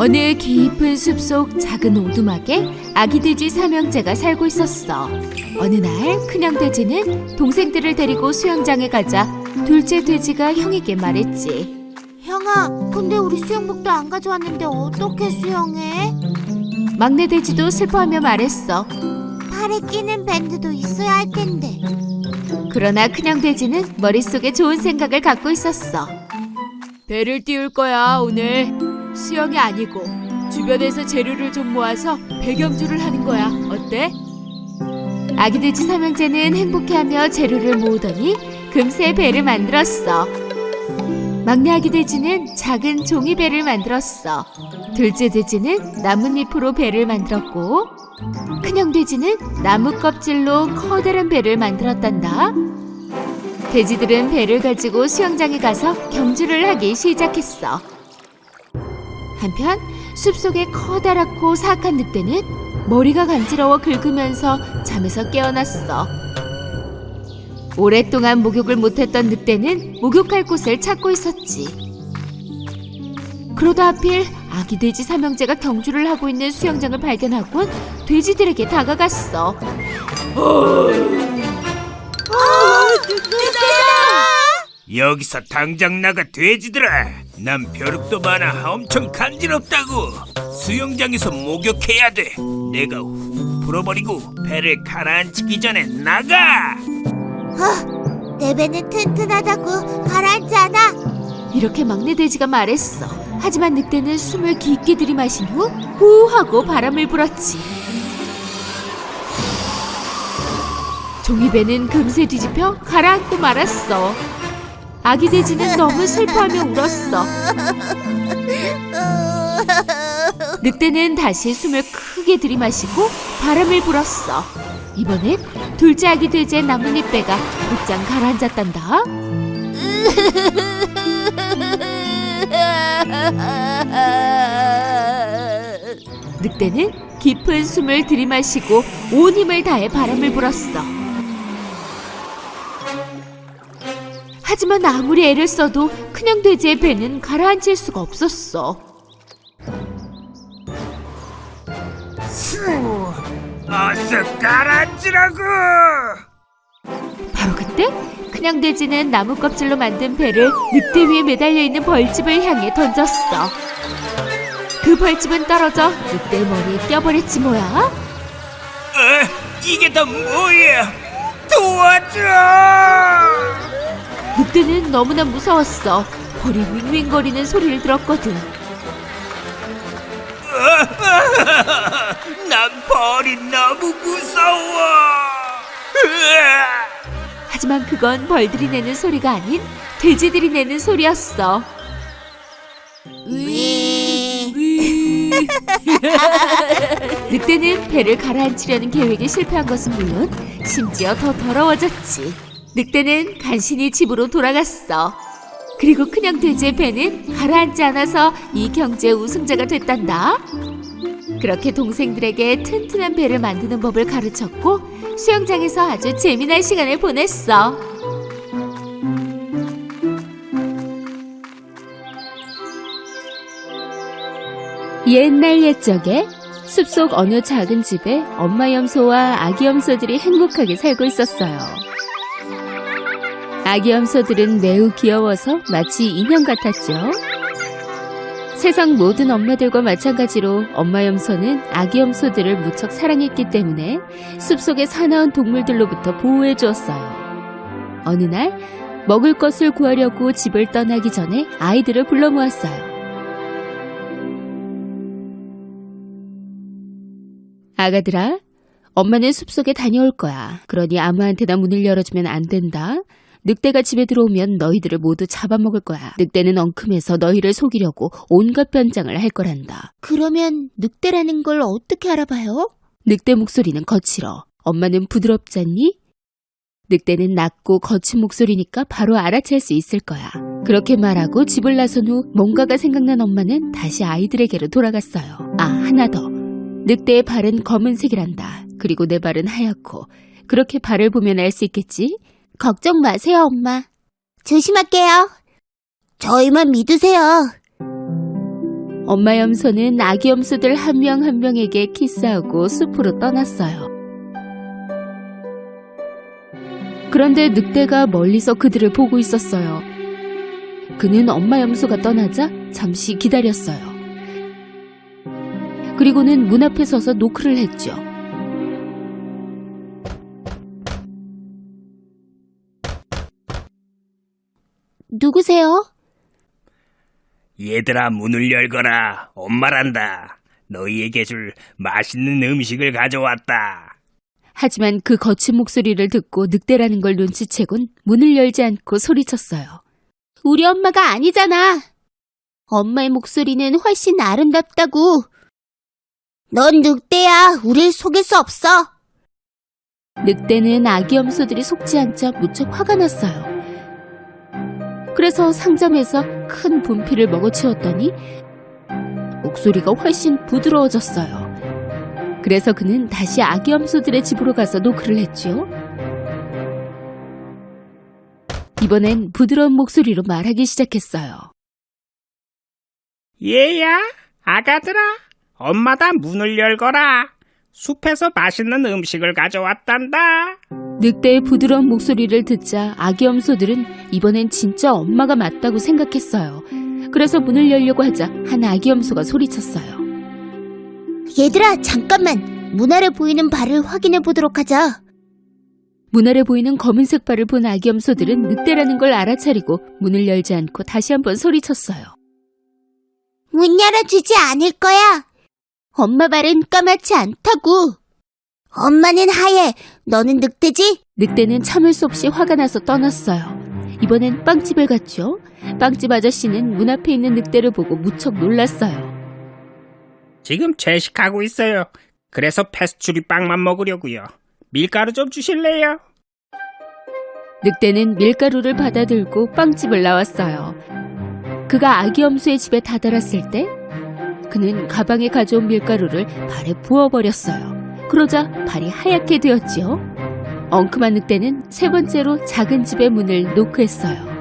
어느 깊은 숲속 작은 오두막에 아기 돼지 삼형제가 살고 있었어. 어느 날 큰형 돼지는 동생들을 데리고 수영장에 가자 둘째 돼지가 형에게 말했지. 형아, 근데 우리 수영복도 안 가져왔는데 어떻게 수영해? 막내 돼지도 슬퍼하며 말했어. 팔에 끼는 밴드도 있어야 할 텐데. 그러나 큰형 돼지는 머릿속에 좋은 생각을 갖고 있었어. 배를 띄울 거야 오늘. 수영이 아니고 주변에서 재료를 좀 모아서 배경주를 하는 거야. 어때? 아기 돼지 삼형제는 행복해하며 재료를 모으더니 금세 배를 만들었어. 막내 아기 돼지는 작은 종이배를 만들었어. 둘째 돼지는 나뭇잎으로 배를 만들었고 큰형 돼지는 나무 껍질로 커다란 배를 만들었단다. 돼지들은 배를 가지고 수영장에 가서 경주를 하기 시작했어. 한편 숲속의 커다랗고 사악한 늑대는 머리가 간지러워 긁으면서 잠에서 깨어났어. 오랫동안 목욕을 못했던 늑대는 목욕할 곳을 찾고 있었지. 그러다 하필 아기 돼지 삼형제가 경주를 하고 있는 수영장을 발견하곤 돼지들에게 다가갔어. 여기서 당장 나가 돼지들아. 난 벼룩도 많아 엄청 간지럽다고. 수영장에서 목욕해야 돼. 내가 후 불어버리고 배를 가라앉히기 전에 나가. 내 배는 튼튼하다고 가라앉지 않아. 이렇게 막내 돼지가 말했어. 하지만 늑대는 숨을 깊게 들이마신 후 후하고 바람을 불었지. 종이배는 금세 뒤집혀 가라앉고 말았어. 아기 돼지는 너무 슬퍼하며 울었어. 늑대는 다시 숨을 크게 들이마시고 바람을 불었어. 이번엔 둘째 아기 돼지의 나뭇잎 배가 곧장 가라앉았단다. 늑대는 깊은 숨을 들이마시고 온 힘을 다해 바람을 불었어. 하지만 아무리 애를 써도 큰형 돼지의 배는 가라앉힐 수가 없었어. 어서 가라앉으라고. 바로 그때 큰형 돼지는 나무 껍질로 만든 배를 늑대 위에 매달려 있는 벌집을 향해 던졌어. 그 벌집은 떨어져 늑대 머리에 껴버렸지 뭐야. 이게 다 뭐야? 도와줘. 늑대는 너무나 무서웠어. 벌이 윙윙거리는 소리를 들었거든. 난 벌이 너무 무서워. 하지만 그건 벌들이 내는 소리가 아닌 돼지들이 내는 소리였어. 늑대는 배를 가라앉히려는 계획에 실패한 것은 물론 심지어 더 더러워졌지. 늑대는 간신히 집으로 돌아갔어. 그리고 큰형 돼지의 배는 가라앉지 않아서 이 경주의 우승자가 됐단다. 그렇게 동생들에게 튼튼한 배를 만드는 법을 가르쳤고 수영장에서 아주 재미난 시간을 보냈어. 옛날 옛적에 숲속 어느 작은 집에 엄마 염소와 아기 염소들이 행복하게 살고 있었어요. 아기 염소들은 매우 귀여워서 마치 인형 같았죠. 세상 모든 엄마들과 마찬가지로 엄마 염소는 아기 염소들을 무척 사랑했기 때문에 숲속의 사나운 동물들로부터 보호해 주었어요. 어느 날 먹을 것을 구하려고 집을 떠나기 전에 아이들을 불러 모았어요. 아가들아, 엄마는 숲속에 다녀올 거야. 그러니 아무한테나 문을 열어주면 안 된다. 늑대가 집에 들어오면 너희들을 모두 잡아먹을 거야. 늑대는 엉큼해서 너희를 속이려고 온갖 변장을 할 거란다. 그러면 늑대라는 걸 어떻게 알아봐요? 늑대 목소리는 거칠어. 엄마는 부드럽잖니? 늑대는 낮고 거친 목소리니까 바로 알아챌 수 있을 거야. 그렇게 말하고 집을 나선 후 뭔가가 생각난 엄마는 다시 아이들에게로 돌아갔어요. 아, 하나 더. 늑대의 발은 검은색이란다. 그리고 내 발은 하얗고. 그렇게 발을 보면 알 수 있겠지? 걱정 마세요, 엄마. 조심할게요. 저희만 믿으세요. 엄마 염소는 아기 염소들 한 명 한 명에게 키스하고 숲으로 떠났어요. 그런데 늑대가 멀리서 그들을 보고 있었어요. 그는 엄마 염소가 떠나자 잠시 기다렸어요. 그리고는 문 앞에 서서 노크를 했죠. 누구세요? 얘들아, 문을 열거라. 엄마란다. 너희에게 줄 맛있는 음식을 가져왔다. 하지만 그 거친 목소리를 듣고 늑대라는 걸 눈치채곤 문을 열지 않고 소리쳤어요. 우리 엄마가 아니잖아. 엄마의 목소리는 훨씬 아름답다고. 넌 늑대야. 우릴 속일 수 없어. 늑대는 아기 염소들이 속지 않자 무척 화가 났어요. 그래서 상점에서 큰 분필을 먹어치웠더니 목소리가 훨씬 부드러워졌어요. 그래서 그는 다시 아기 염소들의 집으로 가서 노크를 했죠. 이번엔 부드러운 목소리로 말하기 시작했어요. 얘야, 아가들아. 엄마다, 문을 열거라. 숲에서 맛있는 음식을 가져왔단다. 늑대의 부드러운 목소리를 듣자 아기 염소들은 이번엔 진짜 엄마가 맞다고 생각했어요. 그래서 문을 열려고 하자 한 아기 염소가 소리쳤어요. 얘들아, 잠깐만. 문 아래 보이는 발을 확인해 보도록 하자. 문 아래 보이는 검은색 발을 본 아기 염소들은 늑대라는 걸 알아차리고 문을 열지 않고 다시 한번 소리쳤어요. 문 열어주지 않을 거야. 엄마 발은 까맣지 않다고. 엄마는 하얘. 너는 늑대지? 늑대는 참을 수 없이 화가 나서 떠났어요. 이번엔 빵집을 갔죠. 빵집 아저씨는 문 앞에 있는 늑대를 보고 무척 놀랐어요. 지금 채식하고 있어요. 그래서 패스츄리 빵만 먹으려고요. 밀가루 좀 주실래요? 늑대는 밀가루를 받아들고 빵집을 나왔어요. 그가 아기 염소의 집에 다다랐을 때 그는 가방에 가져온 밀가루를 발에 부어버렸어요. 그러자 발이 하얗게 되었지요. 엉큼한 늑대는 세 번째로 작은 집의 문을 노크했어요.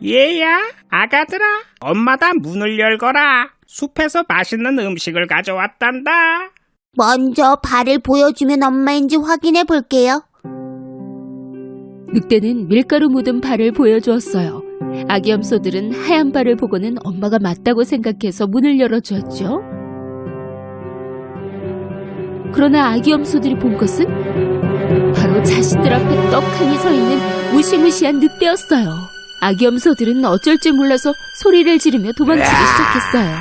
얘야, 아가들아. 엄마다, 문을 열거라. 숲에서 맛있는 음식을 가져왔단다. 먼저 발을 보여주면 엄마인지 확인해 볼게요. 늑대는 밀가루 묻은 발을 보여주었어요. 아기 염소들은 하얀 발을 보고는 엄마가 맞다고 생각해서 문을 열어주었죠. 그러나 아기 염소들이 본 것은 바로 자신들 앞에 떡하니 서 있는 무시무시한 늑대였어요. 아기 염소들은 어쩔 줄 몰라서 소리를 지르며 도망치기 시작했어요.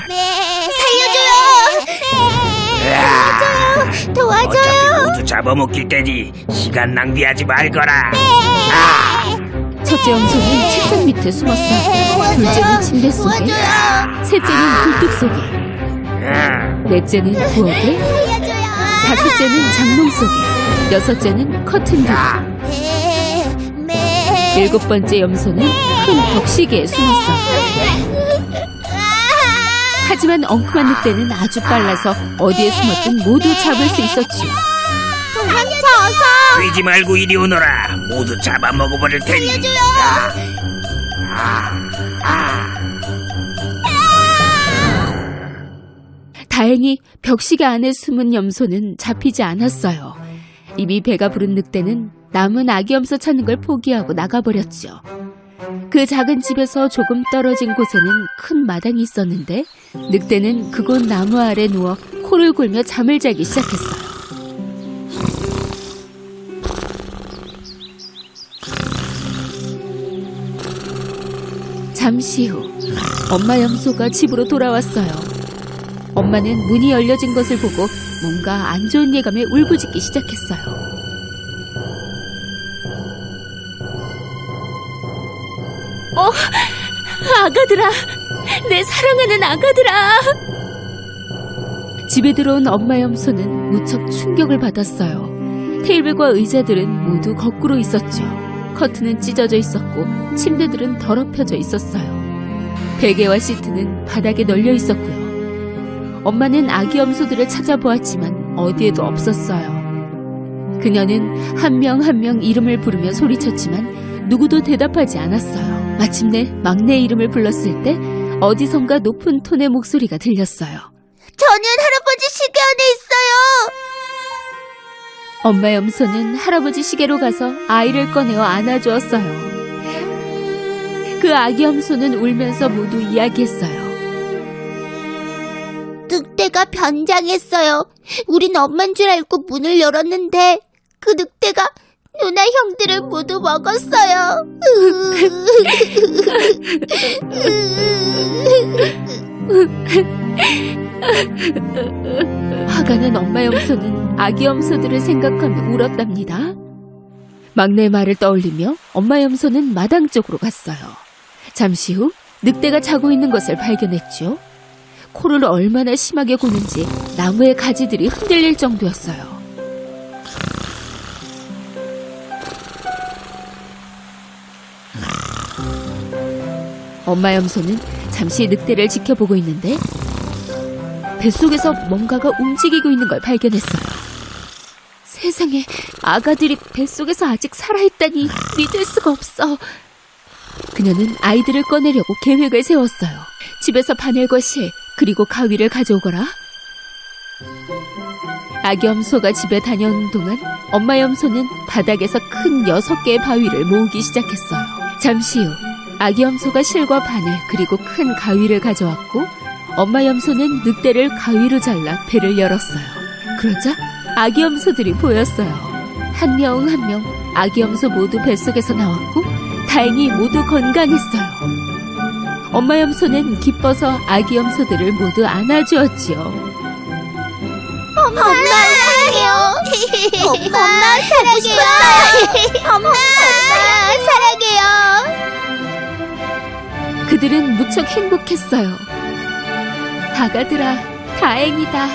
살려줘요. 도와줘요. 어차피 모두 잡아먹힐 테니 시간 낭비하지 말거라. 첫째 염소는 책상 밑에 숨었어요. 둘째는 침대 속에, 셋째는 굴뚝 속에, 넷째는 부엌에, 다섯째는 장롱 속에, 여섯째는 커튼 뒤에, 일곱 번째 염소는 큰 벽시계에 숨었어요. 하지만 엉큼한 늑대는 아주 빨라서 어디에 숨었든 모두 잡을 수 있었지요. 도망쳐서. 뛰지 말고 이리 오너라. 모두 잡아먹어버릴 테니. 다행히 벽시계 안에 숨은 염소는 잡히지 않았어요. 이미 배가 부른 늑대는 남은 아기 염소 찾는 걸 포기하고 나가버렸죠. 그 작은 집에서 조금 떨어진 곳에는 큰 마당이 있었는데 늑대는 그곳 나무 아래 누워 코를 골며 잠을 자기 시작했어요. 잠시 후 엄마 염소가 집으로 돌아왔어요. 엄마는 문이 열려진 것을 보고 뭔가 안 좋은 예감에 울부짖기 시작했어요. 아가들아, 내 사랑하는 아가들아. 집에 들어온 엄마 염소는 무척 충격을 받았어요. 테이블과 의자들은 모두 거꾸로 있었죠. 커튼은 찢어져 있었고 침대들은 더럽혀져 있었어요. 베개와 시트는 바닥에 널려 있었고요. 엄마는 아기 염소들을 찾아보았지만 어디에도 없었어요. 그녀는 한 명 한 명 이름을 부르며 소리쳤지만 누구도 대답하지 않았어요. 마침내 막내 이름을 불렀을 때 어디선가 높은 톤의 목소리가 들렸어요. 저는 할아버지 시계 안에 있어요. 엄마 염소는 할아버지 시계로 가서 아이를 꺼내어 안아주었어요. 그 아기 염소는 울면서 모두 이야기했어요. 늑대가 변장했어요. 우린 엄만 줄 알고 문을 열었는데 그 늑대가 누나 형들을 모두 먹었어요. 화가 난 엄마 염소는 아기 염소들을 생각하며 울었답니다. 막내의 말을 떠올리며 엄마 염소는 마당 쪽으로 갔어요. 잠시 후 늑대가 자고 있는 것을 발견했죠. 코를 얼마나 심하게 고는지 나무의 가지들이 흔들릴 정도였어요. 엄마 염소는 잠시 늑대를 지켜보고 있는데 뱃속에서 뭔가가 움직이고 있는 걸 발견했어요. 세상에, 아가들이 뱃속에서 아직 살아있다니 믿을 수가 없어. 그녀는 아이들을 꺼내려고 계획을 세웠어요. 집에서 바늘과 실, 그리고 가위를 가져오거라. 아기 염소가 집에 다녀오는 동안 엄마 염소는 바닥에서 큰 6개의 바위를 모으기 시작했어요. 잠시 후 아기 염소가 실과 바늘 그리고 큰 가위를 가져왔고 엄마 염소는 늑대를 가위로 잘라 배를 열었어요. 그러자 아기 염소들이 보였어요. 한 명 한 명 아기 염소 모두 뱃속에서 나왔고 다행히 모두 건강했어요. 엄마 염소는 기뻐서 아기 염소들을 모두 안아주었지요. 엄마 사랑해요. 엄마 사랑해요. 엄마 사랑해요. 그들은 무척 행복했어요. 아가들아, 다행이다.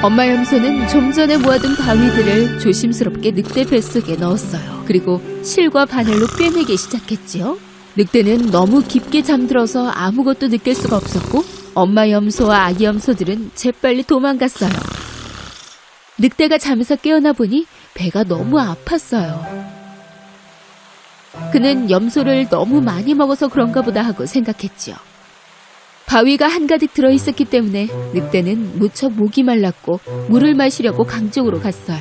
엄마 염소는 좀 전에 모아둔 바위들을 조심스럽게 늑대 뱃속에 넣었어요. 그리고 실과 바늘로 꿰매기 시작했지요. 늑대는 너무 깊게 잠들어서 아무것도 느낄 수가 없었고 엄마 염소와 아기 염소들은 재빨리 도망갔어요. 늑대가 잠에서 깨어나 보니 배가 너무 아팠어요. 그는 염소를 너무 많이 먹어서 그런가 보다 하고 생각했지요. 바위가 한가득 들어있었기 때문에 늑대는 무척 목이 말랐고 물을 마시려고 강 쪽으로 갔어요.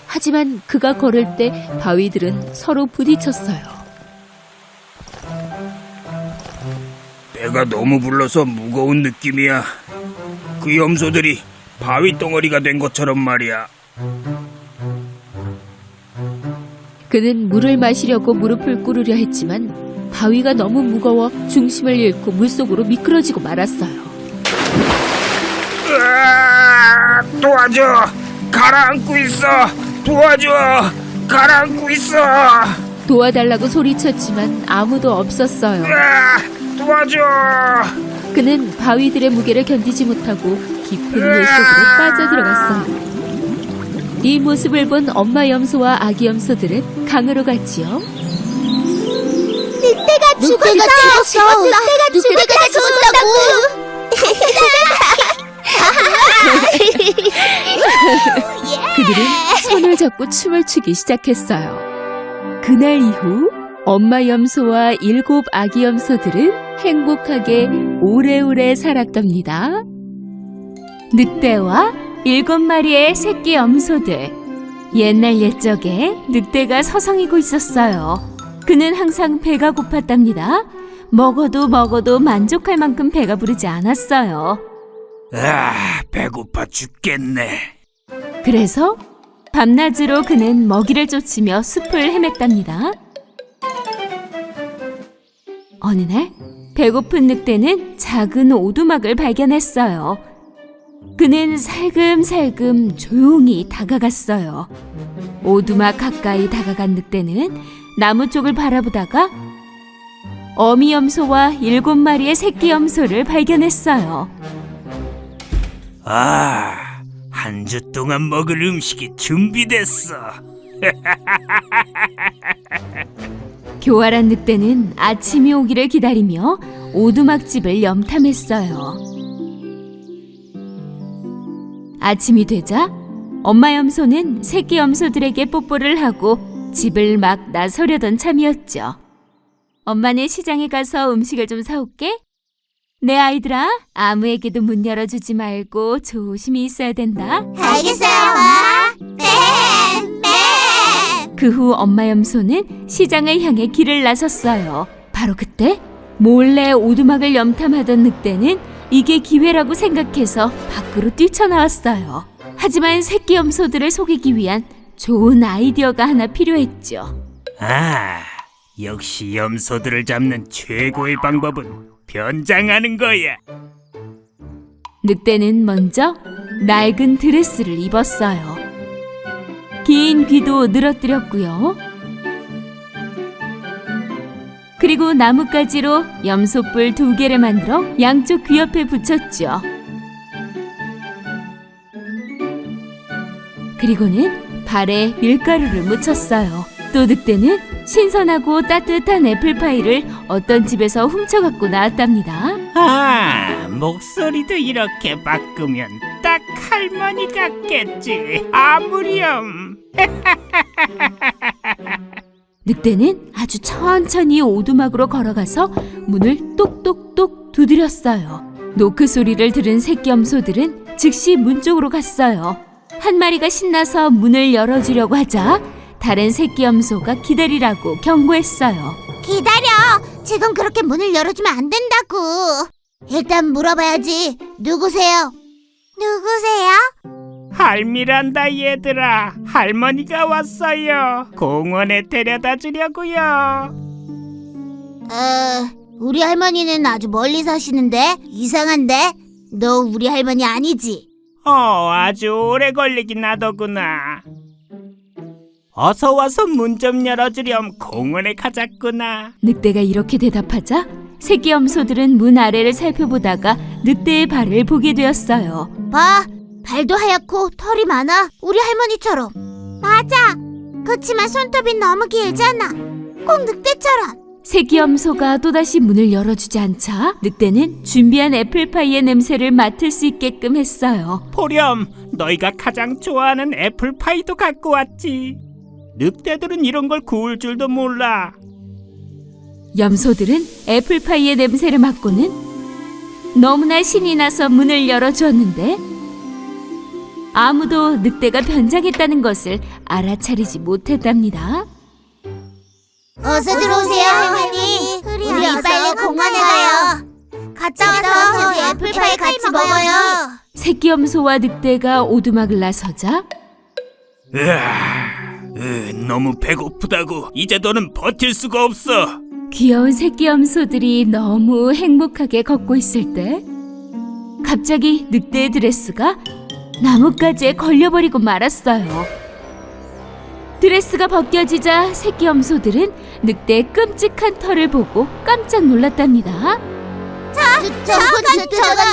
하지만 그가 걸을 때 바위들은 서로 부딪혔어요. 배가 너무 불러서 무거운 느낌이야. 그 염소들이 바위 덩어리가 된 것처럼 말이야. 그는 물을 마시려고 무릎을 꿇으려 했지만 바위가 너무 무거워 중심을 잃고 물속으로 미끄러지고 말았어요. 으아, 도와줘! 가라앉고 있어! 도와줘! 가라앉고 있어! 도와달라고 소리쳤지만 아무도 없었어요. 으아, 도와줘! 그는 바위들의 무게를 견디지 못하고 깊은 물속으로 빠져들어갔어요. 이 모습을 본 엄마 염소와 아기 염소들은 강으로 갔지요. 늑대가 죽었어. 늑대가 죽었다고. 그들은 손을 잡고 춤을 추기 시작했어요. 그날 이후 엄마 염소와 7 아기 염소들은 행복하게 오래오래 살았답니다. 늑대와 7마리의 새끼 염소들. 옛날 옛적에 늑대가 서성이고 있었어요. 그는 항상 배가 고팠답니다. 먹어도 만족할 만큼 배가 부르지 않았어요. 아, 배고파 죽겠네. 그래서 밤낮으로 그는 먹이를 쫓으며 숲을 헤맸답니다. 어느 날 배고픈 늑대는 작은 오두막을 발견했어요. 그는 살금살금 조용히 다가갔어요. 오두막 가까이 다가간 늑대는 나무 쪽을 바라보다가 어미 염소와 7마리의 새끼 염소를 발견했어요. 아, 한 주 동안 먹을 음식이 준비됐어. 교활한 늑대는 아침이 오기를 기다리며 오두막집을 염탐했어요. 아침이 되자 엄마 염소는 새끼 염소들에게 뽀뽀를 하고 집을 막 나서려던 참이었죠. 엄마는 시장에 가서 음식을 좀 사올게. 네, 아이들아. 아무에게도 문 열어주지 말고 조심히 있어야 된다. 알겠어요, 엄마. 네. 그 후 엄마 염소는 시장을 향해 길을 나섰어요. 바로 그때 몰래 오두막을 염탐하던 늑대는 이게 기회라고 생각해서 밖으로 뛰쳐나왔어요. 하지만 새끼 염소들을 속이기 위한 좋은 아이디어가 하나 필요했죠. 아, 역시 염소들을 잡는 최고의 방법은 변장하는 거야. 늑대는 먼저 낡은 드레스를 입었어요. 긴 귀도 늘어뜨렸고요. 그리고 나뭇가지로 염소뿔 2개를 만들어 양쪽 귀 옆에 붙였죠. 그리고는 발에 밀가루를 묻혔어요. 또 늑대는 신선하고 따뜻한 애플파이를 어떤 집에서 훔쳐갖고 나왔답니다. 아, 목소리도 이렇게 바꾸면 딱 할머니 같겠지. 아무렴. 늑대는 아주 천천히 오두막으로 걸어가서 문을 똑똑똑 두드렸어요. 노크 소리를 들은 새끼 염소들은 즉시 문 쪽으로 갔어요. 한 마리가 신나서 문을 열어주려고 하자 다른 새끼 염소가 기다리라고 경고했어요. 기다려. 지금 그렇게 문을 열어주면 안 된다고. 일단 물어봐야지. 누구세요? 할미란다 얘들아. 할머니가 왔어요. 공원에 데려다 주려고요. 우리 할머니는 아주 멀리 사시는데 이상한데? 너 우리 할머니 아니지? 아주 오래 걸리긴 하더구나. 어서 와서 문 좀 열어주렴. 공원에 가자꾸나. 늑대가 이렇게 대답하자 새끼 염소들은 문 아래를 살펴보다가 늑대의 발을 보게 되었어요. 봐, 발도 하얗고 털이 많아. 우리 할머니처럼. 맞아. 그치만 손톱이 너무 길잖아. 꼭 늑대처럼. 새끼 염소가 또다시 문을 열어주지 않자 늑대는 준비한 애플파이의 냄새를 맡을 수 있게끔 했어요. 보렴, 너희가 가장 좋아하는 애플파이도 갖고 왔지. 늑대들은 이런 걸 구울 줄도 몰라. 염소들은 애플파이의 냄새를 맡고는 너무나 신이 나서 문을 열어주었는데 아무도 늑대가 변장했다는 것을 알아차리지 못했답니다. 어서 들어오세요, 할머니. 우리 빨리 공원에 가요. 갔다 와서 애플파이 같이 먹어요. 새끼 염소와 늑대가 오두막을 나서자 너무 배고프다고. 이제 너는 버틸 수가 없어. 귀여운 새끼 염소들이 너무 행복하게 걷고 있을 때 갑자기 늑대의 드레스가 나뭇가지에 걸려버리고 말았어요. 드레스가 벗겨지자 새끼 염소들은 늑대의 끔찍한 털을 보고 깜짝 놀랐답니다. 저건 늑대잖아.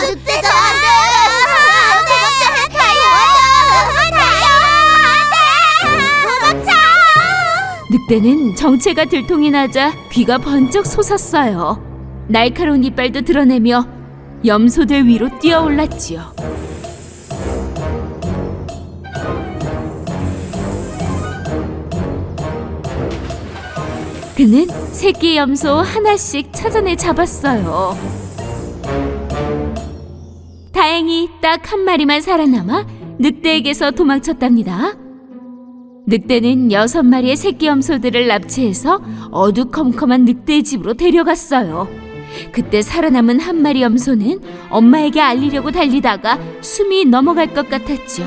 늑대는 정체가 들통이 나자 귀가 번쩍 솟았어요. 날카로운 이빨도 드러내며 염소들 위로 뛰어올랐지요. 그는 새끼 염소 하나씩 찾아내 잡았어요. 다행히 딱 한 마리만 살아남아 늑대에게서 도망쳤답니다. 늑대는 6마리의 새끼 염소들을 납치해서 어두컴컴한 늑대의 집으로 데려갔어요. 그때 살아남은 한 마리 염소는 엄마에게 알리려고 달리다가 숨이 넘어갈 것 같았죠.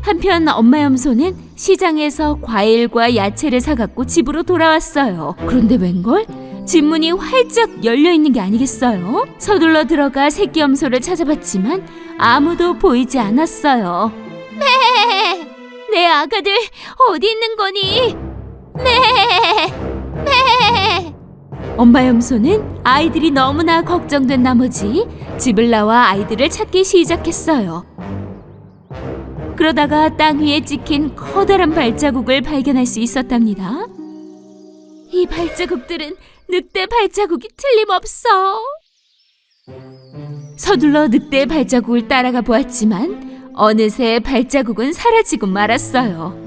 한편 엄마 염소는 시장에서 과일과 야채를 사갖고 집으로 돌아왔어요. 그런데 웬걸? 집 문이 활짝 열려있는 게 아니겠어요? 서둘러 들어가 새끼 염소를 찾아봤지만 아무도 보이지 않았어요. 내 아가들 어디 있는 거니? 엄마 염소는 아이들이 너무나 걱정된 나머지 집을 나와 아이들을 찾기 시작했어요. 그러다가 땅 위에 찍힌 커다란 발자국을 발견할 수 있었답니다. 이 발자국들은 늑대 발자국이 틀림없어. 서둘러 늑대의 발자국을 따라가 보았지만 어느새 발자국은 사라지고 말았어요.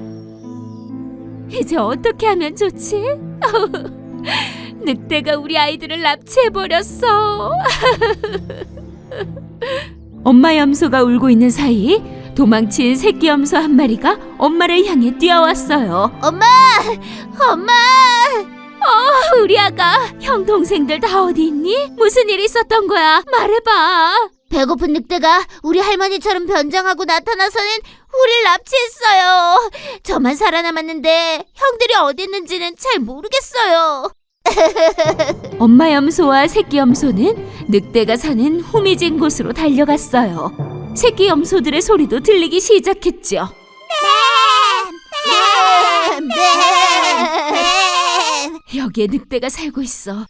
이제 어떻게 하면 좋지? 늑대가 우리 아이들을 납치해버렸어. 엄마 염소가 울고 있는 사이 도망친 새끼 염소 한 마리가 엄마를 향해 뛰어왔어요. 엄마! 엄마! 우리 아가, 형 동생들 다 어디 있니? 무슨 일 있었던 거야? 말해봐. 배고픈 늑대가 우리 할머니처럼 변장하고 나타나서는 우릴 납치했어요. 저만 살아남았는데 형들이 어디 있는지는 잘 모르겠어요. 엄마 염소와 새끼 염소는 늑대가 사는 후미진 곳으로 달려갔어요. 새끼 염소들의 소리도 들리기 시작했죠. 여기에 늑대가 살고 있어.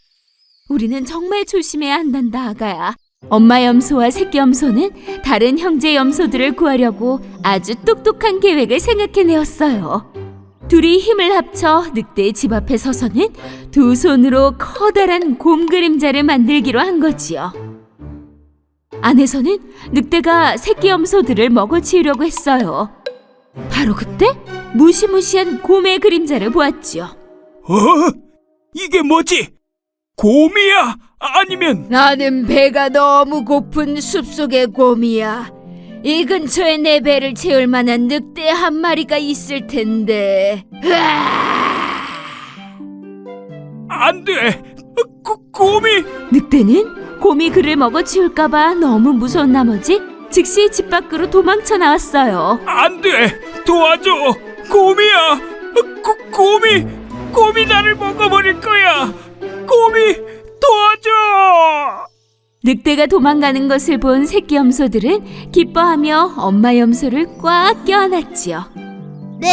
우리는 정말 조심해야 한단다, 아가야. 엄마 염소와 새끼 염소는 다른 형제 염소들을 구하려고 아주 똑똑한 계획을 생각해내었어요. 둘이 힘을 합쳐 늑대의 집 앞에 서서는 두 손으로 커다란 곰 그림자를 만들기로 한 거지요. 안에서는 늑대가 새끼 염소들을 먹어치우려고 했어요. 바로 그때 무시무시한 곰의 그림자를 보았지요. 이게 뭐지? 곰이야? 아니면 나는 배가 너무 고픈 숲속의 곰이야. 이 근처에 내 배를 채울 만한 늑대 한 마리가 있을 텐데. 안 돼. 곰이. 늑대는 곰이 그를 먹어치울까봐 너무 무서운 나머지 즉시 집 밖으로 도망쳐 나왔어요. 안 돼. 도와줘. 곰이야. 곰이 나를 먹어버릴 거야. 곰이 도와줘. 늑대가 도망가는 것을 본 새끼 염소들은 기뻐하며 엄마 염소를 꽉 껴안았지요. 네.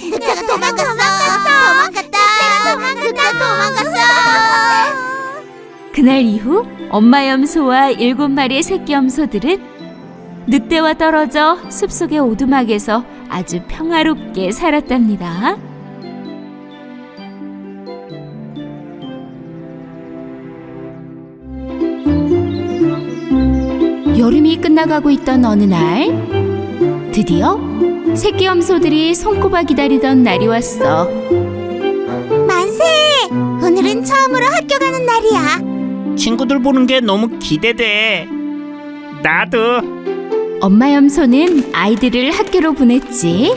늑대가 도망갔어. 늑대가 도망갔어. 그날 이후 엄마 염소와 7마리의 새끼 염소들은 늑대와 떨어져 숲속의 오두막에서 아주 평화롭게 살았답니다. 여름이 끝나가고 있던 어느 날, 드디어 새끼 염소들이 손꼽아 기다리던 날이 왔어. 만세! 오늘은 처음으로 학교 가는 날이야. 친구들 보는 게 너무 기대돼. 나도. 엄마 염소는 아이들을 학교로 보냈지.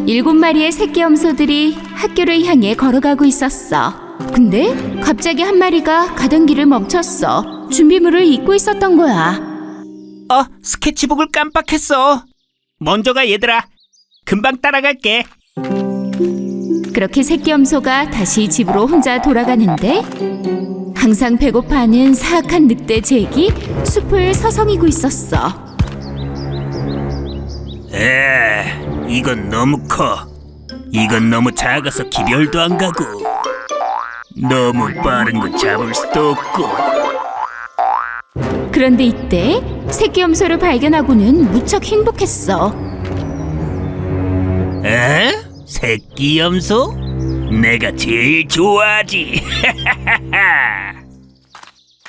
7마리의 새끼 염소들이 학교를 향해 걸어가고 있었어. 근데 갑자기 한 마리가 가던 길을 멈췄어. 준비물을 잊고 있었던 거야. 스케치북을 깜빡했어. 먼저 가, 얘들아. 금방 따라갈게. 그렇게 새끼 염소가 다시 집으로 혼자 돌아가는데 항상 배고파하는 사악한 늑대 잭이 숲을 서성이고 있었어. 이건 너무 커. 이건 너무 작아서 기별도 안 가고. 너무 빠른 건 잡을 수도 없고. 그런데 이때 새끼 염소를 발견하고는 무척 행복했어. 새끼 염소? 내가 제일 좋아하지.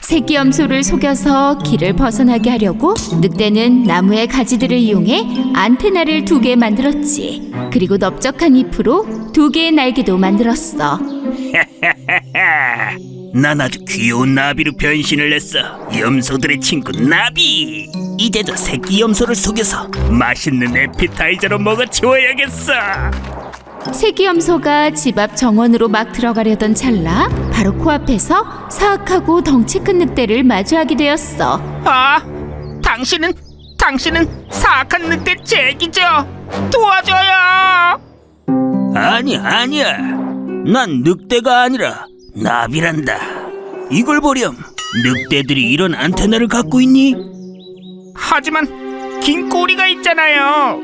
새끼 염소를 속여서 길을 벗어나게 하려고 늑대는 나무의 가지들을 이용해 안테나를 2개 만들었지. 그리고 넓적한 잎으로 2개의 날개도 만들었어. 난 아주 귀여운 나비로 변신을 했어. 염소들의 친구 나비. 이제도 새끼 염소를 속여서 맛있는 에피타이저로 먹어치워야겠어. 새끼 염소가 집 앞 정원으로 막 들어가려던 찰나 바로 코앞에서 사악하고 덩치 큰 늑대를 마주하게 되었어. 당신은 사악한 늑대 잭이죠? 도와줘요. 아니야. 난 늑대가 아니라 나비란다. 이걸 보렴. 늑대들이 이런 안테나를 갖고 있니? 하지만 긴 꼬리가 있잖아요.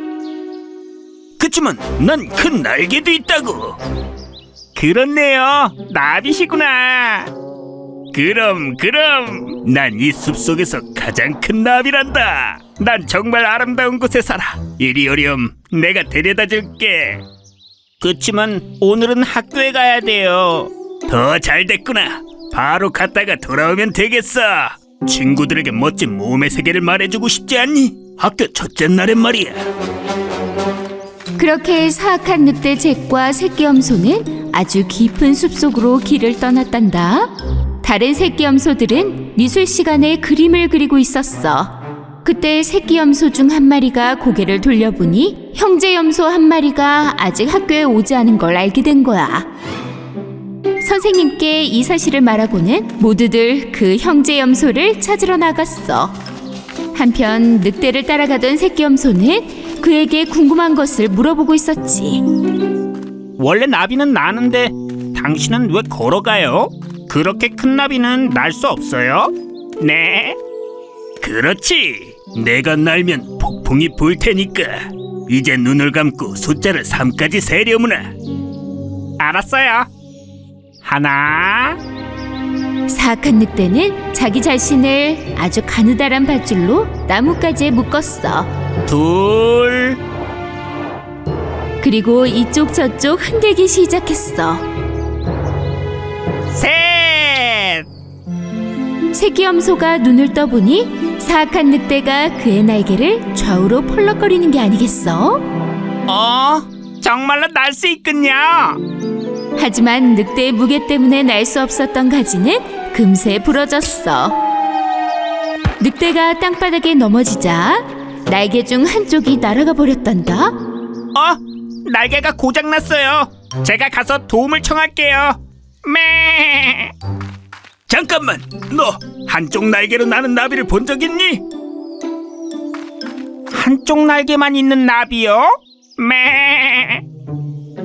그치만 난 큰 날개도 있다고. 그렇네요. 나비시구나. 그럼 난 이 숲속에서 가장 큰 나비란다. 난 정말 아름다운 곳에 살아. 이리 오렴. 내가 데려다 줄게. 그치만 오늘은 학교에 가야 돼요. 더 잘 됐구나. 바로 갔다가 돌아오면 되겠어. 친구들에게 멋진 몸의 세계를 말해주고 싶지 않니? 학교 첫째 날엔 말이야. 그렇게 사악한 늑대 잭과 새끼 염소는 아주 깊은 숲속으로 길을 떠났단다. 다른 새끼 염소들은 미술 시간에 그림을 그리고 있었어. 그때 새끼 염소 중 한 마리가 고개를 돌려보니 형제 염소 한 마리가 아직 학교에 오지 않은 걸 알게 된 거야. 선생님께 이 사실을 말하고는 모두들 그 형제 염소를 찾으러 나갔어. 한편 늑대를 따라가던 새끼 염소는 그에게 궁금한 것을 물어보고 있었지. 원래 나비는 나는데 당신은 왜 걸어가요? 그렇게 큰 나비는 날 수 없어요? 네. 그렇지. 내가 날면 폭풍이 불 테니까 이제 눈을 감고 숫자를 3까지 세려무나. 알았어요. 하나, 사악한 늑대는 자기 자신을 아주 가느다란 밧줄로 나뭇가지에 묶었어. 둘, 그리고 이쪽 저쪽 흔들기 시작했어. 셋. 새끼 염소가 눈을 떠보니 사악한 늑대가 그의 날개를 좌우로 펄럭거리는 게 아니겠어? 정말로 날 수 있군요. 하지만 늑대의 무게 때문에 날 수 없었던 가지는 금세 부러졌어. 늑대가 땅바닥에 넘어지자 날개 중 한쪽이 날아가 버렸단다. 날개가 고장났어요. 제가 가서 도움을 청할게요. 매. 잠깐만. 너 한쪽 날개로 나는 나비를 본 적 있니? 한쪽 날개만 있는 나비요? 매.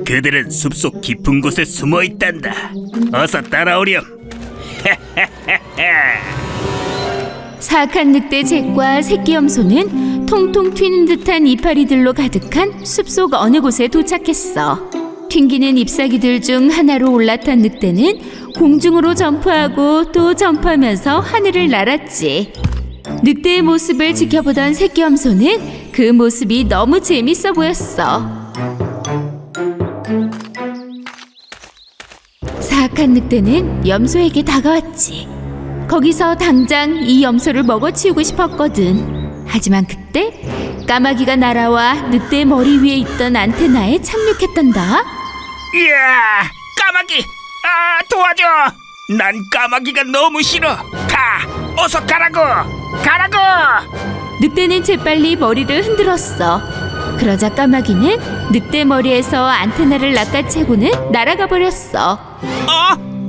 그들은 숲속 깊은 곳에 숨어 있단다. 어서 따라오렴. 사악한 늑대 잭과 새끼 염소는 통통 튀는 듯한 이파리들로 가득한 숲속 어느 곳에 도착했어. 튕기는 잎사귀들 중 하나로 올라탄 늑대는 공중으로 점프하고 또 점프하면서 하늘을 날았지. 늑대의 모습을 지켜보던 새끼 염소는 그 모습이 너무 재밌어 보였어. 사악한 늑대는 염소에게 다가왔지. 거기서 당장 이 염소를 먹어치우고 싶었거든. 하지만 그때 까마귀가 날아와 늑대의 머리 위에 있던 안테나에 착륙했단다. 이야, 까마귀! 도와줘! 난 까마귀가 너무 싫어. 어서 가라고! 늑대는 재빨리 머리를 흔들었어. 그러자 까마귀는 늑대 머리에서 안테나를 낚아채고는 날아가 버렸어.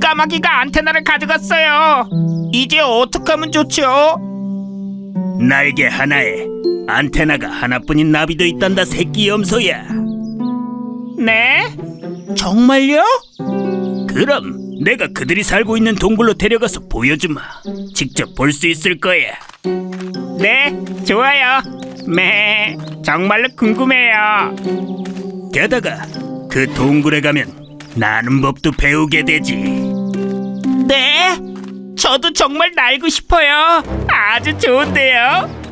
까마귀가 안테나를 가져갔어요. 이제 어떻게 하면 좋죠? 날개 하나에 안테나가 하나뿐인 나비도 있단다, 새끼 염소야. 네? 정말요? 그럼 내가 그들이 살고 있는 동굴로 데려가서 보여주마. 직접 볼 수 있을 거야. 네, 좋아요. 매. 정말로 궁금해요. 게다가 그 동굴에 가면 나는 법도 배우게 되지. 네? 저도 정말 날고 싶어요. 아주 좋은데요.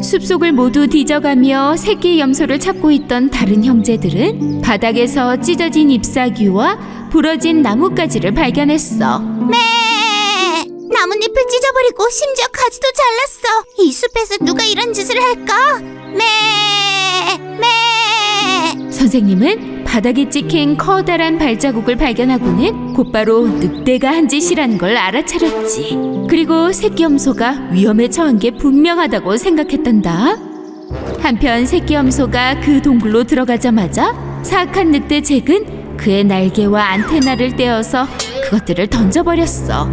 숲속을 모두 뒤져가며 새끼 염소를 찾고 있던 다른 형제들은 바닥에서 찢어진 잎사귀와 부러진 나뭇가지를 발견했어. 나뭇잎을 찢어버리고 심지어 가지도 잘랐어. 이 숲에서 누가 이런 짓을 할까? 선생님은 바닥에 찍힌 커다란 발자국을 발견하고는 곧바로 늑대가 한 짓이라는 걸 알아차렸지. 그리고 새끼 염소가 위험에 처한 게 분명하다고 생각했단다. 한편 새끼 염소가 그 동굴로 들어가자마자 사악한 늑대 잭은 그의 날개와 안테나를 떼어서 그것들을 던져버렸어.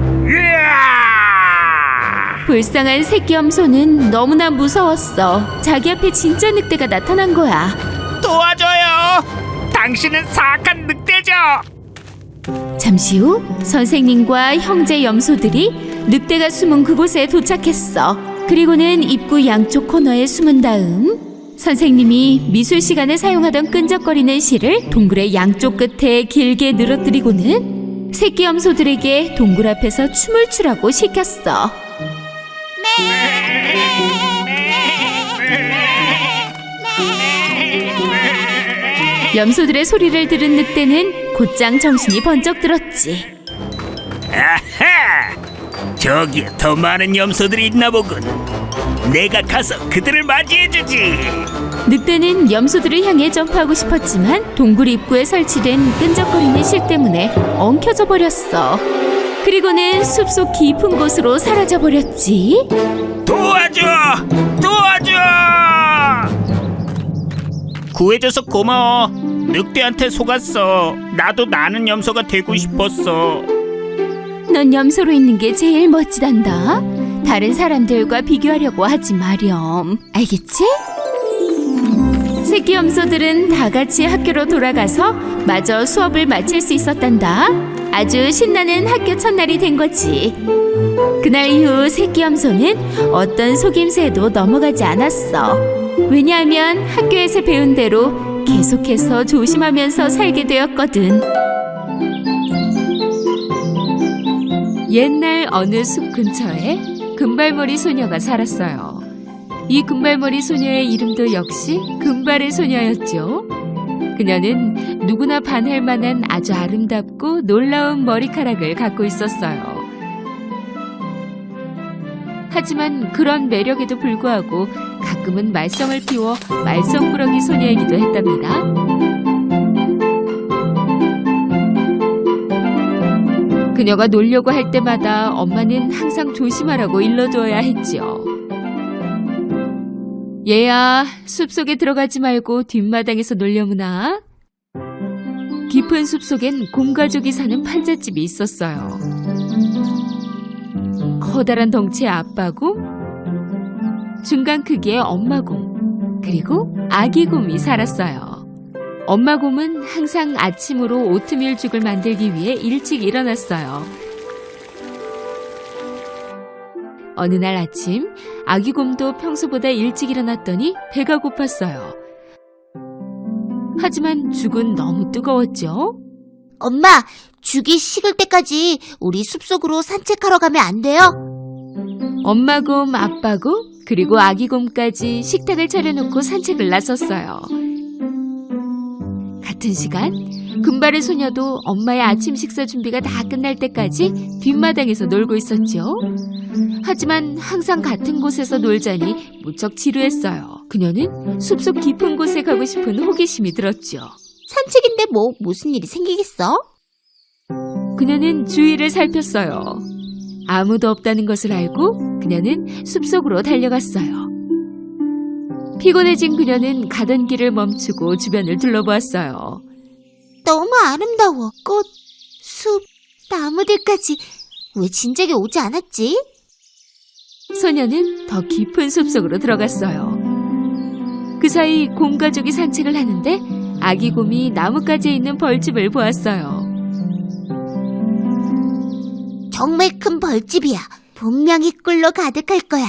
불쌍한 새끼 염소는 너무나 무서웠어. 자기 앞에 진짜 늑대가 나타난 거야. 도와줘요. 당신은 사악한 늑대죠. 잠시 후 선생님과 형제 염소들이 늑대가 숨은 그곳에 도착했어. 그리고는 입구 양쪽 코너에 숨은 다음 선생님이 미술 시간에 사용하던 끈적거리는 실을 동굴의 양쪽 끝에 길게 늘어뜨리고는 새끼 염소들에게 동굴 앞에서 춤을 추라고 시켰어. 염소들의 소리를 들은 늑대는 곧장 정신이 번쩍 들었지. 아하! 저기에 더 많은 염소들이 있나 보군. 내가 가서 그들을 맞이해주지. 늑대는 염소들을 향해 점프하고 싶었지만 동굴 입구에 설치된 끈적거리는 실 때문에 엉켜져 버렸어. 그리고는 숲속 깊은 곳으로 사라져 버렸지. 도와줘! 도와줘! 구해줘서 고마워. 늑대한테 속았어. 나도 나는 염소가 되고 싶었어. 넌 염소로 있는 게 제일 멋지단다. 다른 사람들과 비교하려고 하지 마렴. 알겠지? 새끼 염소들은 다 같이 학교로 돌아가서 마저 수업을 마칠 수 있었단다. 아주 신나는 학교 첫날이 된 거지. 그날 이후 새끼 염소는 어떤 속임수에도 넘어가지 않았어. 왜냐하면 학교에서 배운 대로 계속해서 조심하면서 살게 되었거든. 옛날 어느 숲 근처에 금발머리 소녀가 살았어요. 이 금발머리 소녀의 이름도 역시 금발의 소녀였죠. 그녀는 누구나 반할 만한 아주 아름답고 놀라운 머리카락을 갖고 있었어요. 하지만 그런 매력에도 불구하고 가끔은 말썽을 피워 말썽꾸러기 소녀이기도 했답니다. 그녀가 놀려고 할 때마다 엄마는 항상 조심하라고 일러줘야 했지요. 얘야, 숲속에 들어가지 말고 뒷마당에서 놀려무나. 깊은 숲속엔 곰가족이 사는 판잣집이 있었어요. 커다란 덩치의 아빠곰, 중간 크기의 엄마곰, 그리고 아기곰이 살았어요. 엄마곰은 항상 아침으로 오트밀죽을 만들기 위해 일찍 일어났어요. 어느 날 아침, 아기곰도 평소보다 일찍 일어났더니 배가 고팠어요. 하지만 죽은 너무 뜨거웠죠? 엄마, 죽이 식을 때까지 우리 숲속으로 산책하러 가면 안 돼요? 엄마곰, 아빠곰, 그리고 아기곰까지 식탁을 차려놓고 산책을 나섰어요. 같은 시간, 금발의 소녀도 엄마의 아침 식사 준비가 다 끝날 때까지 뒷마당에서 놀고 있었죠. 하지만 항상 같은 곳에서 놀자니 무척 지루했어요. 그녀는 숲속 깊은 곳에 가고 싶은 호기심이 들었죠. 산책인데 뭐 무슨 일이 생기겠어? 그녀는 주위를 살폈어요. 아무도 없다는 것을 알고 그녀는 숲속으로 달려갔어요. 피곤해진 그녀는 가던 길을 멈추고 주변을 둘러보았어요. 너무 아름다워. 꽃, 숲, 나무들까지. 왜 진작에 오지 않았지? 소녀는 더 깊은 숲속으로 들어갔어요. 그 사이 곰가족이 산책을 하는데 아기곰이 나뭇가지에 있는 벌집을 보았어요. 정말 큰 벌집이야. 분명히 꿀로 가득할 거야.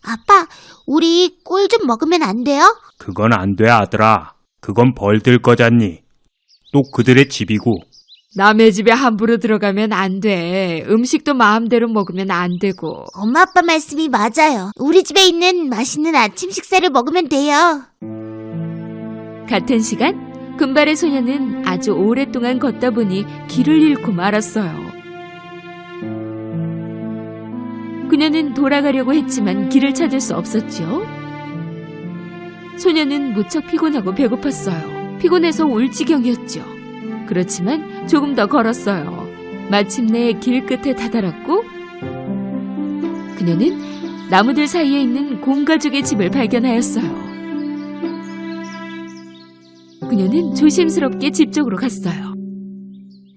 아빠, 우리 꿀 좀 먹으면 안 돼요? 그건 안 돼, 아들아. 그건 벌들 거잖니. 또 그들의 집이고. 남의 집에 함부로 들어가면 안 돼. 음식도 마음대로 먹으면 안 되고. 엄마 아빠 말씀이 맞아요. 우리 집에 있는 맛있는 아침 식사를 먹으면 돼요. 같은 시간 금발의 소녀는 아주 오랫동안 걷다 보니 길을 잃고 말았어요. 그녀는 돌아가려고 했지만 길을 찾을 수 없었죠. 소녀는 무척 피곤하고 배고팠어요. 피곤해서 울 지경이었죠. 그렇지만 조금 더 걸었어요. 마침내 길 끝에 다다랐고 그녀는 나무들 사이에 있는 곰가족의 집을 발견하였어요. 그녀는 조심스럽게 집 쪽으로 갔어요.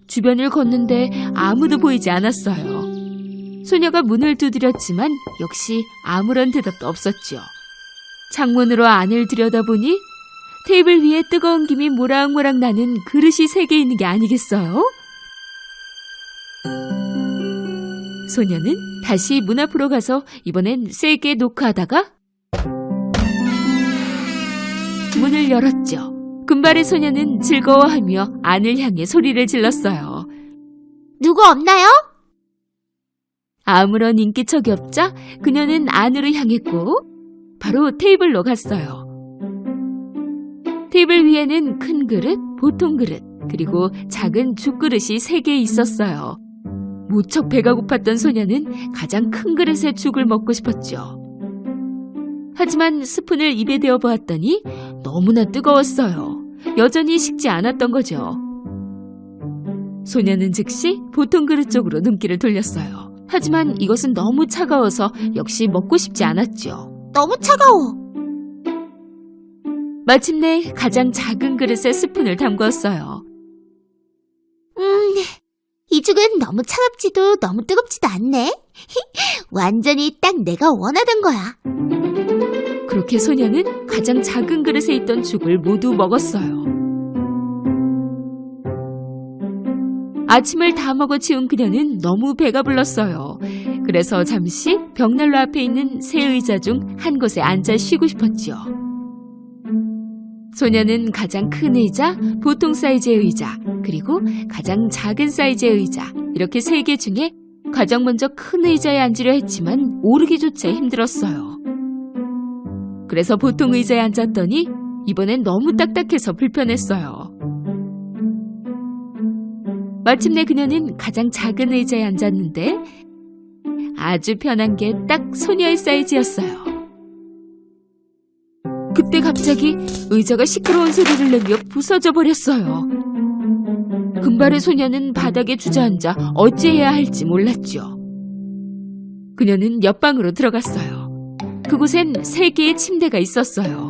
주변을 걷는데 아무도 보이지 않았어요. 소녀가 문을 두드렸지만 역시 아무런 대답도 없었죠. 창문으로 안을 들여다보니 테이블 위에 뜨거운 김이 모락모락 나는 그릇이 3개 있는 게 아니겠어요? 소녀는 다시 문 앞으로 가서 이번엔 세게 노크하다가 문을 열었죠. 금발의 소녀는 즐거워하며 안을 향해 소리를 질렀어요. 누구 없나요? 아무런 인기척이 없자 그녀는 안으로 향했고 바로 테이블로 갔어요. 테이블 위에는 큰 그릇, 보통 그릇, 그리고 작은 죽그릇이 3개 있었어요. 무척 배가 고팠던 소녀는 가장 큰 그릇에 죽을 먹고 싶었죠. 하지만 스푼을 입에 대어 보았더니 너무나 뜨거웠어요. 여전히 식지 않았던 거죠. 소녀는 즉시 보통 그릇 쪽으로 눈길을 돌렸어요. 하지만 이것은 너무 차가워서 역시 먹고 싶지 않았죠. 너무 차가워. 마침내 가장 작은 그릇에 스푼을 담궜어요. 이 죽은 너무 차갑지도 너무 뜨겁지도 않네. 완전히 딱 내가 원하던 거야. 그렇게 소녀는 가장 작은 그릇에 있던 죽을 모두 먹었어요. 아침을 다 먹어 치운 그녀는 너무 배가 불렀어요. 그래서 잠시 벽난로 앞에 있는 세 의자 중 한 곳에 앉아 쉬고 싶었지요. 소녀는 가장 큰 의자, 보통 사이즈의 의자, 그리고 가장 작은 사이즈의 의자, 이렇게 세 개 중에 가장 먼저 큰 의자에 앉으려 했지만 오르기조차 힘들었어요. 그래서 보통 의자에 앉았더니 이번엔 너무 딱딱해서 불편했어요. 마침내 그녀는 가장 작은 의자에 앉았는데 아주 편한 게 딱 소녀의 사이즈였어요. 그때 갑자기 의자가 시끄러운 소리를 내며 부서져 버렸어요. 금발의 소녀는 바닥에 주저앉아 어찌해야 할지 몰랐죠. 그녀는 옆방으로 들어갔어요. 그곳엔 3개의 침대가 있었어요.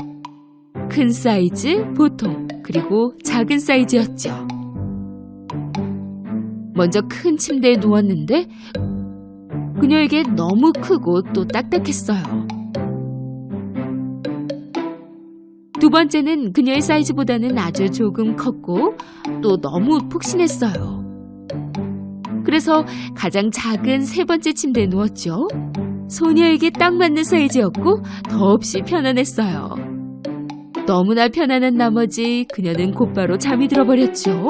큰 사이즈, 보통, 그리고 작은 사이즈였죠. 먼저 큰 침대에 누웠는데 그녀에게 너무 크고 또 딱딱했어요. 두 번째는 그녀의 사이즈보다는 아주 조금 컸고 또 너무 푹신했어요. 그래서 가장 작은 세 번째 침대에 누웠죠. 소녀에게 딱 맞는 사이즈였고 더없이 편안했어요. 너무나 편안한 나머지 그녀는 곧바로 잠이 들어버렸죠.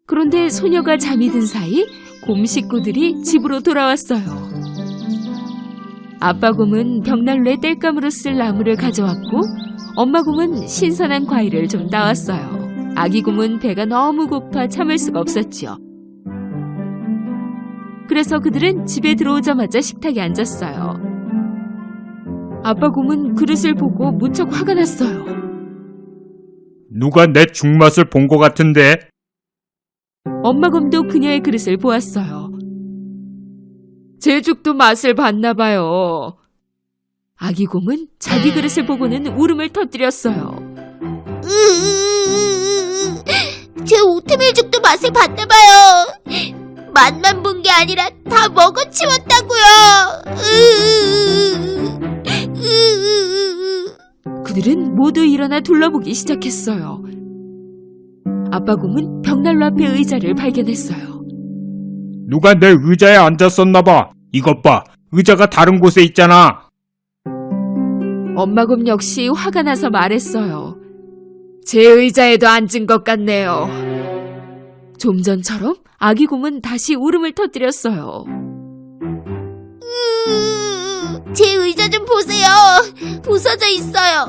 그런데 소녀가 잠이 든 사이 곰 식구들이 집으로 돌아왔어요. 아빠 곰은 벽난로에 땔감으로 쓸 나무를 가져왔고 엄마 곰은 신선한 과일을 좀 따왔어요. 아기 곰은 배가 너무 고파 참을 수가 없었죠. 그래서 그들은 집에 들어오자마자 식탁에 앉았어요. 아빠 곰은 그릇을 보고 무척 화가 났어요. 누가 내 죽맛을 본 것 같은데? 엄마 곰도 그녀의 그릇을 보았어요. 제 죽도 맛을 봤나 봐요. 아기 곰은 자기 그릇을 보고는 울음을 터뜨렸어요. 제 오트밀 죽도 맛을 봤나 봐요. 맛만 본 게 아니라 다 먹어치웠다고요. 그들은 모두 일어나 둘러보기 시작했어요. 아빠 곰은 벽난로 앞에 의자를 발견했어요. 누가 내 의자에 앉았었나 봐. 이것 봐. 의자가 다른 곳에 있잖아. 엄마 곰 역시 화가 나서 말했어요. 제 의자에도 앉은 것 같네요. 좀 전처럼 아기 곰은 다시 울음을 터뜨렸어요. 제 의자 좀 보세요. 부서져 있어요.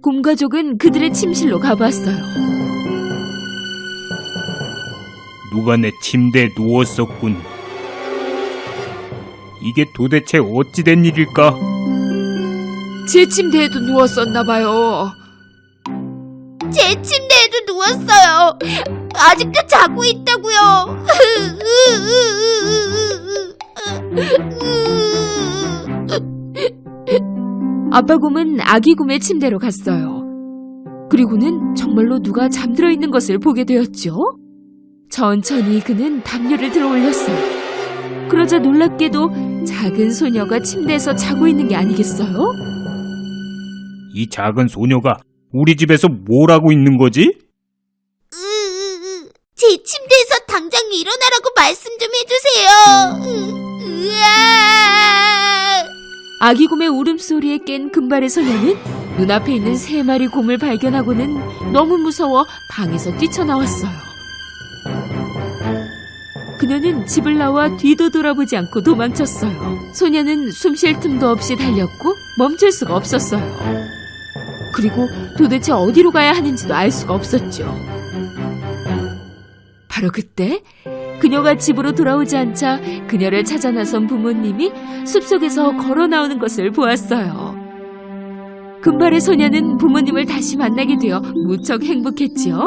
곰 가족은 그들의 침실로 가봤어요. 누가 내 침대에 누웠었군. 이게 도대체 어찌 된 일일까? 제 침대에도 누웠었나 봐요. 제 침대에도 누웠어요. 아직도 자고 있다고요. 아빠 곰은 아기 곰의 침대로 갔어요. 그리고는 정말로 누가 잠들어 있는 것을 보게 되었죠. 천천히 그는 담요를 들어 올렸어요. 그러자 놀랍게도 작은 소녀가 침대에서 자고 있는 게 아니겠어요? 이 작은 소녀가 우리 집에서 뭘 하고 있는 거지? 제 침대에서 당장 일어나라고 말씀 좀 해주세요. 아기 곰의 울음소리에 깬 금발의 소녀는 눈앞에 있는 3마리 곰을 발견하고는 너무 무서워 방에서 뛰쳐나왔어요. 그녀는 집을 나와 뒤도 돌아보지 않고 도망쳤어요. 소녀는 숨 쉴 틈도 없이 달렸고 멈출 수가 없었어요. 그리고 도대체 어디로 가야 하는지도 알 수가 없었죠. 바로 그때 그녀가 집으로 돌아오지 않자 그녀를 찾아 나선 부모님이 숲속에서 걸어 나오는 것을 보았어요. 금발의 소녀는 부모님을 다시 만나게 되어 무척 행복했지요.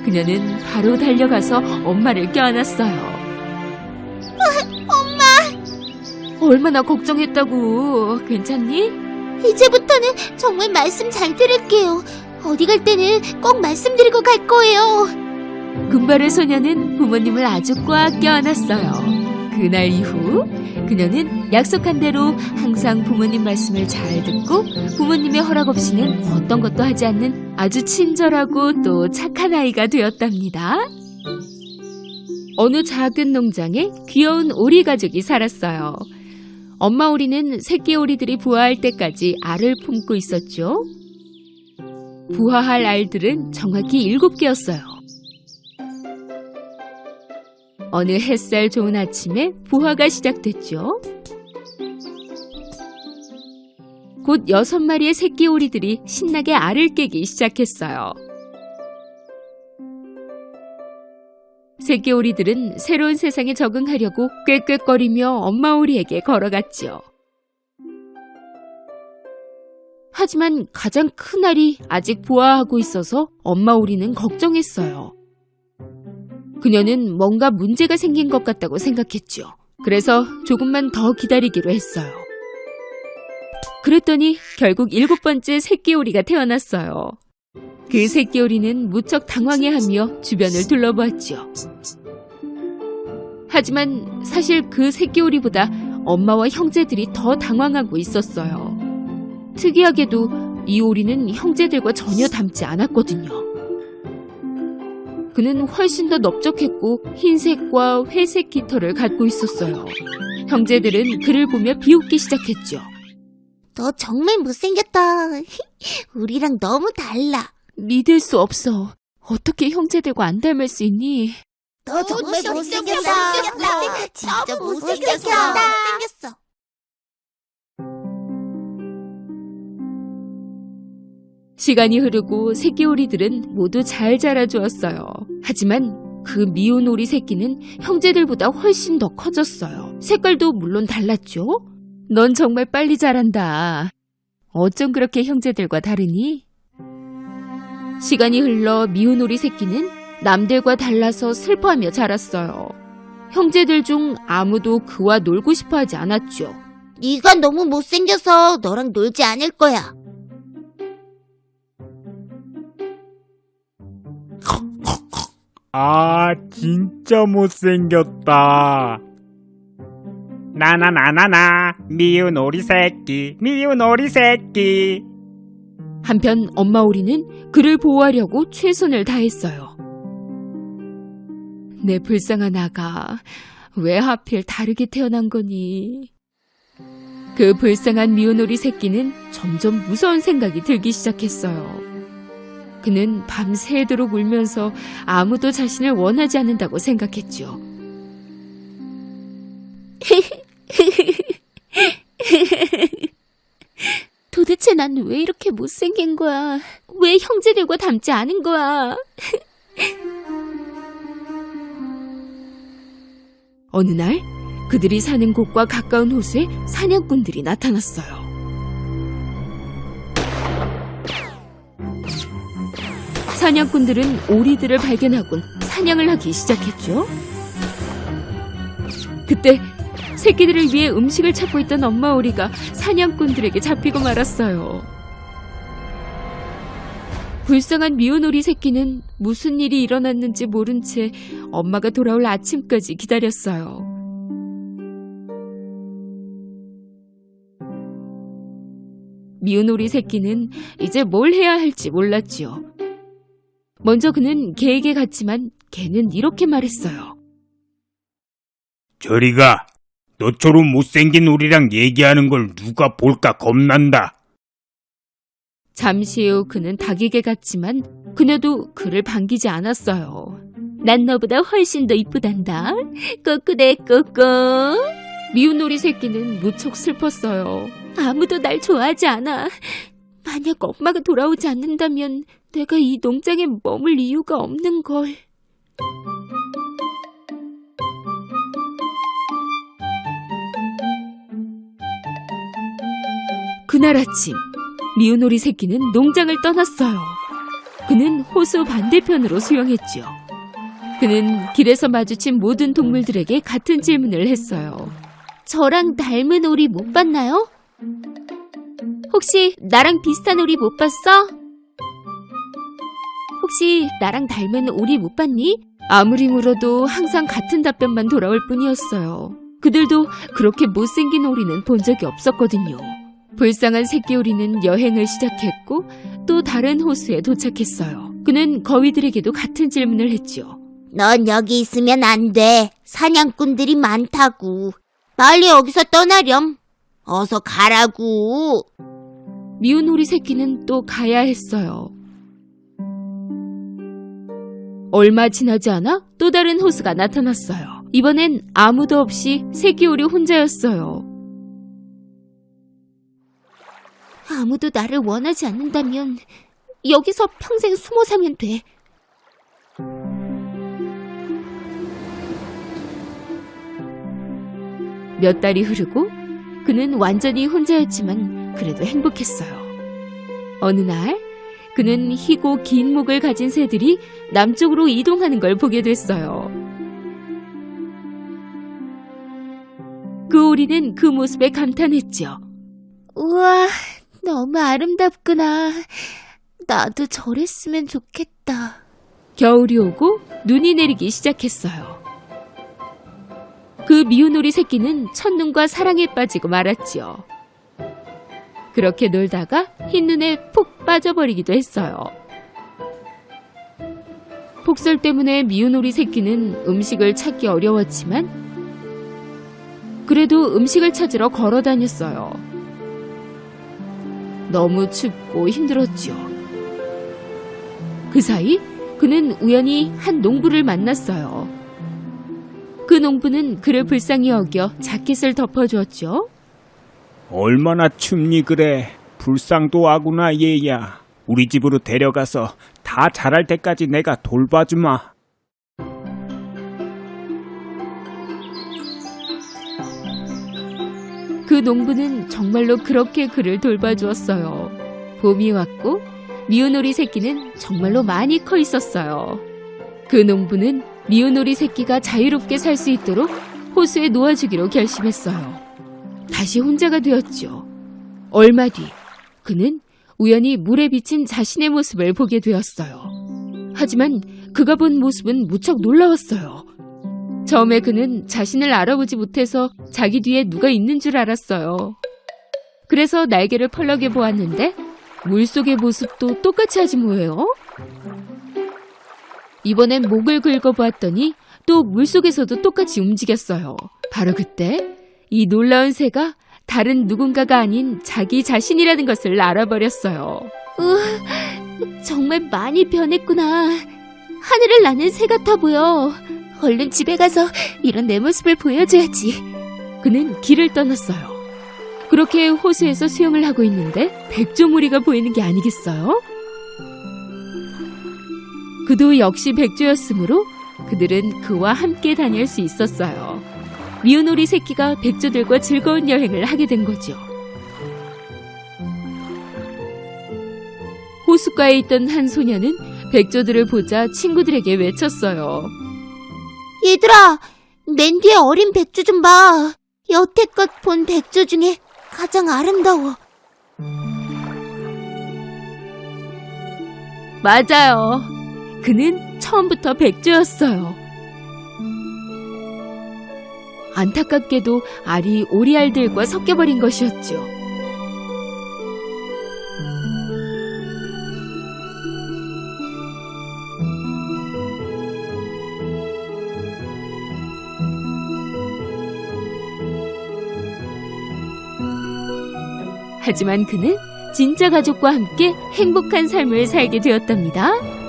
그녀는 바로 달려가서 엄마를 껴안았어요. 엄마! 얼마나 걱정했다고. 괜찮니? 이제부터는 정말 말씀 잘 들을게요. 어디 갈 때는 꼭 말씀드리고 갈 거예요. 금발의 소녀는 부모님을 아주 꽉 껴안았어요. 그날 이후 그녀는 약속한 대로 항상 부모님 말씀을 잘 듣고 부모님의 허락 없이는 어떤 것도 하지 않는 아주 친절하고 또 착한 아이가 되었답니다. 어느 작은 농장에 귀여운 오리 가족이 살았어요. 엄마 오리는 새끼 오리들이 부화할 때까지 알을 품고 있었죠. 부화할 알들은 정확히 7개였어요. 어느 햇살 좋은 아침에 부화가 시작됐죠. 곧 6마리의 새끼 오리들이 신나게 알을 깨기 시작했어요. 새끼 오리들은 새로운 세상에 적응하려고 꾀꾀거리며 엄마 오리에게 걸어갔지요. 하지만 가장 큰 알이 아직 부화하고 있어서 엄마 오리는 걱정했어요. 그녀는 뭔가 문제가 생긴 것 같다고 생각했죠. 그래서 조금만 더 기다리기로 했어요. 그랬더니 결국 7번째 새끼 오리가 태어났어요. 그 새끼 오리는 무척 당황해하며 주변을 둘러보았죠. 하지만 사실 그 새끼 오리보다 엄마와 형제들이 더 당황하고 있었어요. 특이하게도 이 오리는 형제들과 전혀 닮지 않았거든요. 그는 훨씬 더 넓적했고 흰색과 회색 깃털을 갖고 있었어요. 형제들은 그를 보며 비웃기 시작했죠. 너 정말 못생겼다. 우리랑 너무 달라. 믿을 수 없어. 어떻게 형제들과 안 닮을 수 있니? 너 정말 못생겼다. 진짜 못생겼어. 시간이 흐르고 새끼 오리들은 모두 잘 자라주었어요. 하지만 그 미운 오리 새끼는 형제들보다 훨씬 더 커졌어요. 색깔도 물론 달랐죠. 넌 정말 빨리 자란다. 어쩜 그렇게 형제들과 다르니? 시간이 흘러 미운 오리 새끼는 남들과 달라서 슬퍼하며 자랐어요. 형제들 중 아무도 그와 놀고 싶어 하지 않았죠. 네가 너무 못생겨서 너랑 놀지 않을 거야. 아, 진짜 못생겼다. 나나나나나, 미운 오리 새끼, 미운 오리 새끼. 한편 엄마 오리는 그를 보호하려고 최선을 다했어요. 내 불쌍한 아가, 왜 하필 다르게 태어난 거니? 그 불쌍한 미운 오리 새끼는 점점 무서운 생각이 들기 시작했어요. 그는 밤새도록 울면서 아무도 자신을 원하지 않는다고 생각했죠. 도대체 난 왜 이렇게 못생긴 거야? 왜 형제들과 닮지 않은 거야? 어느 날 그들이 사는 곳과 가까운 호수에 사냥꾼들이 나타났어요. 사냥꾼들은 오리들을 발견하곤 사냥을 하기 시작했죠. 그때 새끼들을 위해 음식을 찾고 있던 엄마 오리가 사냥꾼들에게 잡히고 말았어요. 불쌍한 미운 오리 새끼는 무슨 일이 일어났는지 모른 채 엄마가 돌아올 아침까지 기다렸어요. 미운 오리 새끼는 이제 뭘 해야 할지 몰랐지요. 먼저 그는 개에게 갔지만 개는 이렇게 말했어요. 저리 가. 너처럼 못생긴 우리랑 얘기하는 걸 누가 볼까 겁난다. 잠시 후 그는 닭에게 갔지만 그녀도 그를 반기지 않았어요. 난 너보다 훨씬 더 이쁘단다. 꾸꾸대 꾸꾸. 미운 오리 새끼는 무척 슬펐어요. 아무도 날 좋아하지 않아. 만약 엄마가 돌아오지 않는다면 내가 이 농장에 머물 이유가 없는 걸. 그날 아침 미운오리 새끼는 농장을 떠났어요. 그는 호수 반대편으로 수영했죠. 그는 길에서 마주친 모든 동물들에게 같은 질문을 했어요. 저랑 닮은 오리 못 봤나요? 혹시 나랑 비슷한 오리 못 봤어? 혹시 나랑 닮은 오리 못 봤니? 아무리 물어도 항상 같은 답변만 돌아올 뿐이었어요. 그들도 그렇게 못생긴 오리는 본 적이 없었거든요. 불쌍한 새끼 오리는 여행을 시작했고 또 다른 호수에 도착했어요. 그는 거위들에게도 같은 질문을 했죠. 넌 여기 있으면 안 돼. 사냥꾼들이 많다고. 빨리 여기서 떠나렴. 어서 가라고. 미운 오리 새끼는 또 가야 했어요. 얼마 지나지 않아 또 다른 호수가 나타났어요. 이번엔 아무도 없이 새끼 오리 혼자였어요. 아무도 나를 원하지 않는다면 여기서 평생 숨어 사면 돼. 몇 달이 흐르고 그는 완전히 혼자였지만 그래도 행복했어요. 어느 날 그는 희고 긴 목을 가진 새들이 남쪽으로 이동하는 걸 보게 됐어요. 그 오리는 그 모습에 감탄했죠. 우와, 너무 아름답구나. 나도 저랬으면 좋겠다. 겨울이 오고 눈이 내리기 시작했어요. 그 미운 오리 새끼는 첫눈과 사랑에 빠지고 말았지요. 그렇게 놀다가 흰눈에 푹 빠져버리기도 했어요. 폭설 때문에 미운 오리 새끼는 음식을 찾기 어려웠지만 그래도 음식을 찾으러 걸어 다녔어요. 너무 춥고 힘들었죠. 그 사이 그는 우연히 한 농부를 만났어요. 그 농부는 그를 불쌍히 여겨 자켓을 덮어주었죠. 얼마나 춥니 그래. 불쌍도 하구나 얘야. 우리 집으로 데려가서 다 자랄 때까지 내가 돌봐주마. 그 농부는 정말로 그렇게 그를 돌봐주었어요. 봄이 왔고 미운 오리 새끼는 정말로 많이 커 있었어요. 그 농부는 미운 오리 새끼가 자유롭게 살 수 있도록 호수에 놓아주기로 결심했어요. 다시 혼자가 되었죠. 얼마 뒤 그는 우연히 물에 비친 자신의 모습을 보게 되었어요. 하지만 그가 본 모습은 무척 놀라웠어요. 처음에 그는 자신을 알아보지 못해서 자기 뒤에 누가 있는 줄 알았어요. 그래서 날개를 펄럭여 보았는데 물속의 모습도 똑같이 하지 뭐예요? 이번엔 목을 긁어보았더니 또 물속에서도 똑같이 움직였어요. 바로 그때 이 놀라운 새가 다른 누군가가 아닌 자기 자신이라는 것을 알아버렸어요. 정말 많이 변했구나. 하늘을 나는 새 같아 보여. 얼른 집에 가서 이런 내 모습을 보여줘야지. 그는 길을 떠났어요. 그렇게 호수에서 수영을 하고 있는데 백조무리가 보이는 게 아니겠어요? 그도 역시 백조였으므로 그들은 그와 함께 다닐 수 있었어요. 미운 오리 새끼가 백조들과 즐거운 여행을 하게 된 거죠. 호숫가에 있던 한 소녀는 백조들을 보자 친구들에게 외쳤어요. 얘들아, 맨 뒤에 어린 백조 좀 봐. 여태껏 본 백조 중에 가장 아름다워. 맞아요. 그는 처음부터 백조였어요. 안타깝게도 알이 오리알들과 섞여버린 것이었죠. 하지만 그는 진짜 가족과 함께 행복한 삶을 살게 되었답니다.